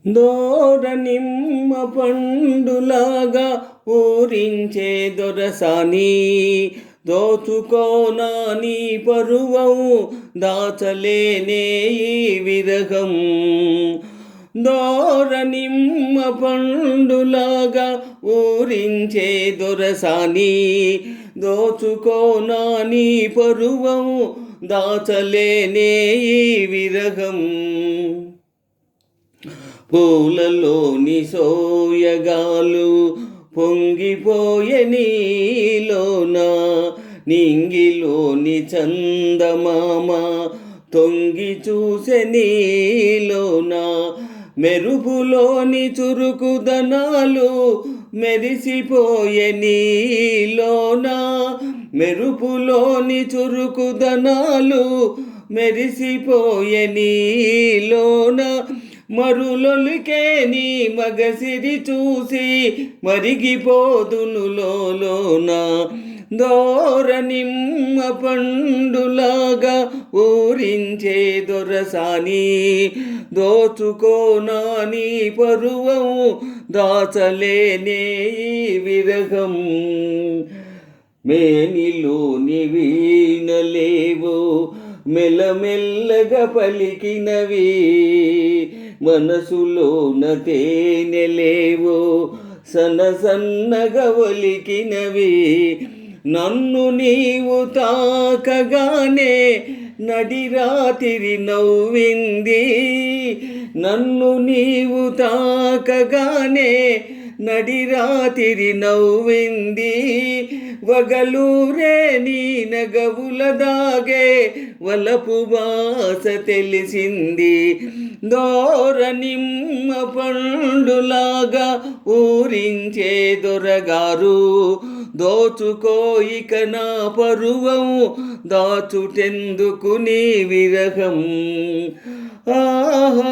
దోర నిమ్మ పండులాగా ఊరించే దొరసాని, దోచుకోనా నీ పరువం దాచలేనే ఈ విరహం. దోర నిమ్మ పండులాగా ఊరించే దొరసాని, దోచుకోనా నీ పరువం దాచలేనే ఈ విరహం. పూలలోని సోయగాలు పొంగిపోయే నీలోన, నింగిలోని చందమామ తొంగి చూసే నీలోన, మెరుపులోని చురుకుదనాలు మెరిసిపోయే నీలోన, మెరుపులోని చురుకుదనాలు మెరిసిపోయే నీలోన, మరులొలికే నీ మగసిరి చూసి మరిగిపోదును లోన. దోర నిమ్మ పండులాగా ఊరించే దొరసాని, దోచుకోనా నీ పరువం దాచలేనే ఈ విరహం. మేనిలోని వీణలేవో మెల్లమెల్లగా పలికినవి, మనసులోన తేనెలేవో సన్నగా ఒలికినవి. నన్ను నీవు తాకగానే నడిరాతిరి నవ్వింది, నన్ను నీవు తాకగానే నడిరాతిరి నవ్వింది. వగలూరే నీ నగవుల దాగే వలపు బాస తెలిసింది. దోర నిమ్మ పండులాగా ఊరించే దొరగారు, దోచుకో ఇక నా పరువం దాచుటెందుకు నీ విరహం. ఆహా